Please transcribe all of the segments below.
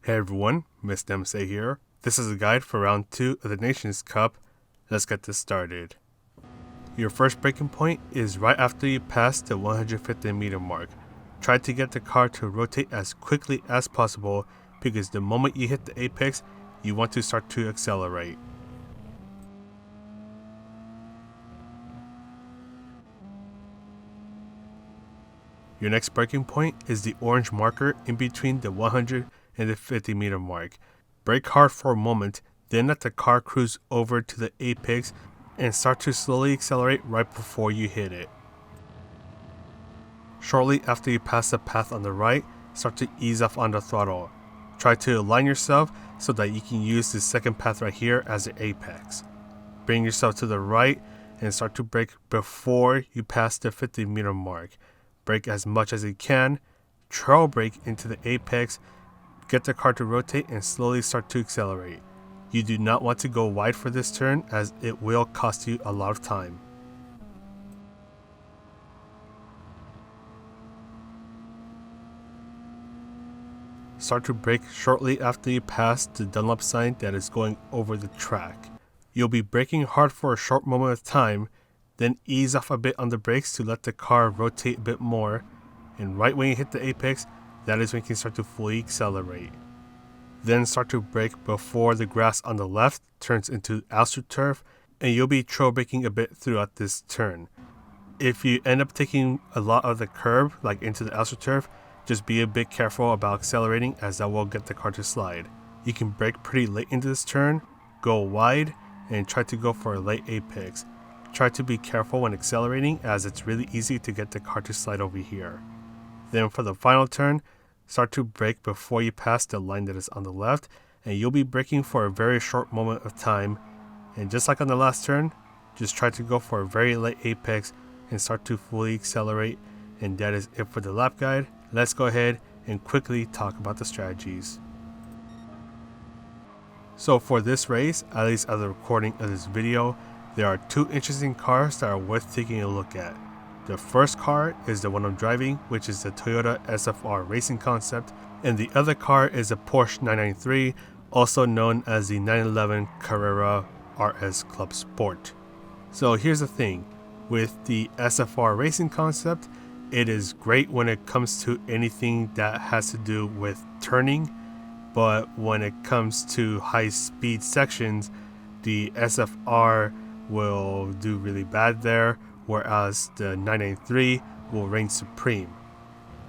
Hey everyone, Miss Dempsey here. This is a guide for round 2 of the Nations Cup. Let's get this started. Your first braking point is right after you pass the 150 meter mark. Try to get the car to rotate as quickly as possible because the moment you hit the apex, you want to start to accelerate. Your next braking point is the orange marker in between the 100 and the 50 meter mark. Brake hard for a moment, then let the car cruise over to the apex and start to slowly accelerate right before you hit it. Shortly after you pass the path on the right, start to ease off on the throttle. Try to align yourself so that you can use the second path right here as the apex. Bring yourself to the right and start to brake before you pass the 50 meter mark. Brake as much as you can, trail brake into the apex, get the car to rotate and slowly start to accelerate. You do not want to go wide for this turn as it will cost you a lot of time. Start to brake shortly after you pass the Dunlop sign that is going over the track. You'll be braking hard for a short moment of time, then ease off a bit on the brakes to let the car rotate a bit more, and right when you hit the apex, that is when you can start to fully accelerate. Then start to brake before the grass on the left turns into AstroTurf, and you'll be trail braking a bit throughout this turn. If you end up taking a lot of the curb, like into the AstroTurf, just be a bit careful about accelerating as that will get the car to slide. You can brake pretty late into this turn, go wide, and try to go for a late apex. Try to be careful when accelerating as it's really easy to get the car to slide over here. Then for the final turn, start to brake before you pass the line that is on the left, and you'll be braking for a very short moment of time. And just like on the last turn, just try to go for a very late apex and start to fully accelerate. And that is it for the lap guide. Let's go ahead and quickly talk about the strategies. So for this race, at least as a recording of this video, there are two interesting cars that are worth taking a look at. The first car is the one I'm driving, which is the Toyota SFR racing concept, and the other car is a Porsche 993, also known as the 911 Carrera RS Club Sport. So here's the thing, with the SFR racing concept, it is great when it comes to anything that has to do with turning, but when it comes to high speed sections, the SFR will do really bad there, whereas the 993 will reign supreme.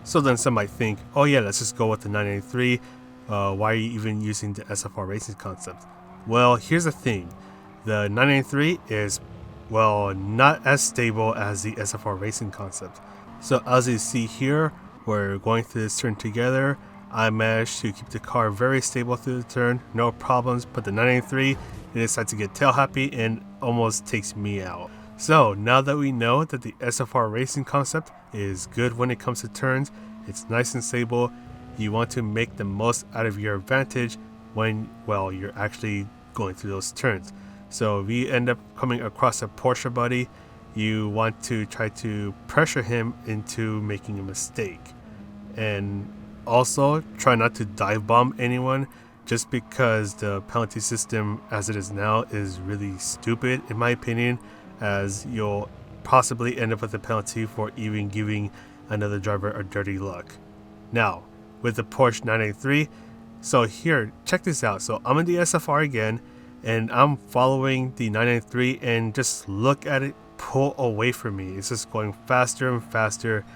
So then some might think, oh yeah, let's just go with the 993, why are you even using the SFR racing concept? Well, here's the thing, the 993 is, well, not as stable as the SFR racing concept. So as you see here, we're going through this turn together, I managed to keep the car very stable through the turn, no problems, but the 993, it decides to get tail happy and almost takes me out. So now that we know that the SFR racing concept is good when it comes to turns, it's nice and stable, you want to make the most out of your advantage when, well, you're actually going through those turns. So if you end up coming across a Porsche buddy, you want to try to pressure him into making a mistake. And also try not to dive bomb anyone, just because the penalty system as it is now is really stupid in my opinion, as you'll possibly end up with a penalty for even giving another driver a dirty look. Now, with the Porsche 993, so here, check this out. So I'm in the SFR again, and I'm following the 993, and just look at it pull away from me. It's just going faster and faster.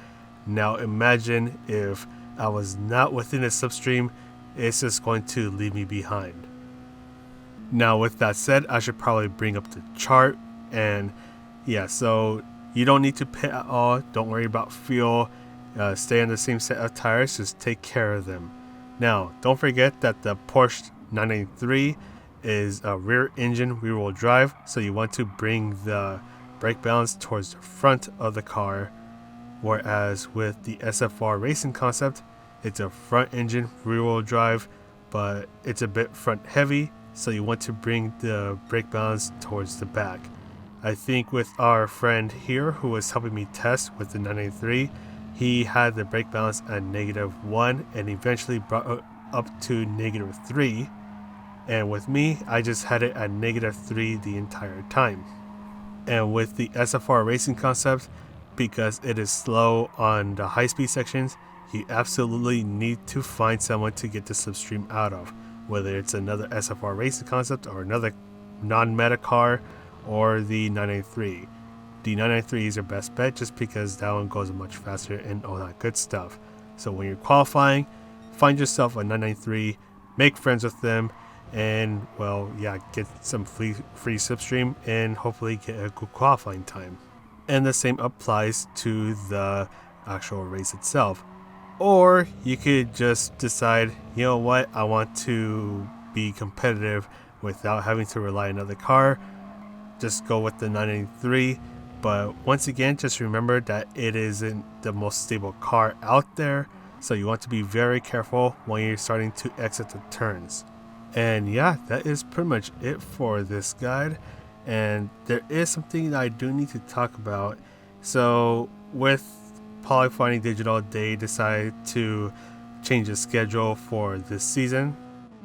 Now imagine if I was not within a slipstream, it's just going to leave me behind. Now with that said, I should probably bring up the chart, and yeah, so you don't need to pit at all, don't worry about fuel, stay on the same set of tires, just take care of them. Now don't forget that the Porsche 993 is a rear engine rear wheel drive, so you want to bring the brake balance towards the front of the car, whereas with the SFR racing concept, it's a front engine rear wheel drive, but it's a bit front heavy, so you want to bring the brake balance towards the back. I think with our friend here who was helping me test with the 993, he had the brake balance at -1 and eventually brought up to -3. And with me, I just had it at -3 the entire time. And with the SFR racing concept, because it is slow on the high speed sections, you absolutely need to find someone to get the slipstream out of, whether it's another SFR racing concept or another non-meta car or the 993. The 993 is your best bet just because that one goes much faster and all that good stuff. So when you're qualifying, find yourself a 993, make friends with them, and well, yeah, get some free slipstream and hopefully get a good qualifying time. And the same applies to the actual race itself. Or you could just decide, you know what, I want to be competitive without having to rely on another car. Just go with the 993. But once again, just remember that it isn't the most stable car out there. So you want to be very careful when you're starting to exit the turns. And yeah, that is pretty much it for this guide. And there is something that I do need to talk about. So with Polyphony Digital, they decided to change the schedule for this season.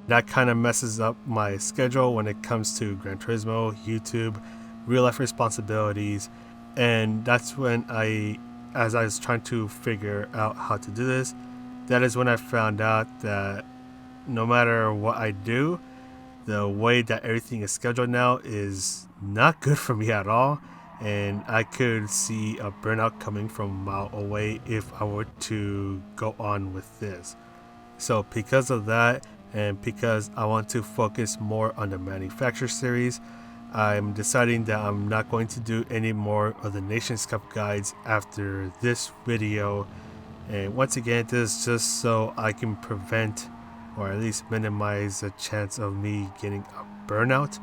That kind of messes up my schedule when it comes to Gran Turismo, YouTube, real life responsibilities. And that's when as I was trying to figure out how to do this, that is when I found out that no matter what I do, the way that everything is scheduled now is not good for me at all, and I could see a burnout coming from a mile away if I were to go on with this. So because of that, and because I want to focus more on the manufacturer series, I'm deciding that I'm not going to do any more of the Nations Cup guides after this video. And once again, this is just so I can prevent or at least minimize the chance of me getting a burnout,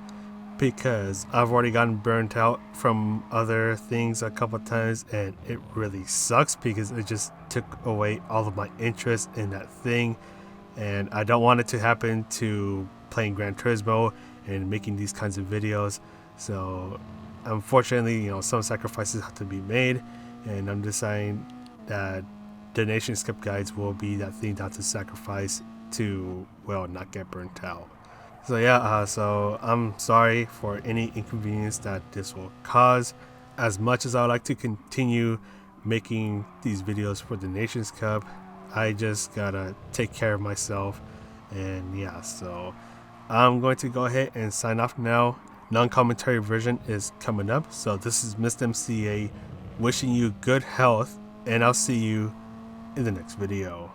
because I've already gotten burnt out from other things a couple times and it really sucks because it just took away all of my interest in that thing, and I don't want it to happen to playing Gran Turismo and making these kinds of videos. So unfortunately, some sacrifices have to be made, and I'm deciding that the Nations Cup guides will be that thing not to sacrifice to, well, not get burnt out. So yeah, so I'm sorry for any inconvenience that this will cause. As much as I would like to continue making these videos for the Nations Cup, I just gotta take care of myself. And yeah, so I'm going to go ahead and sign off now. Non-commentary version is coming up. So this is Mr. MCA wishing you good health, and I'll see you in the next video.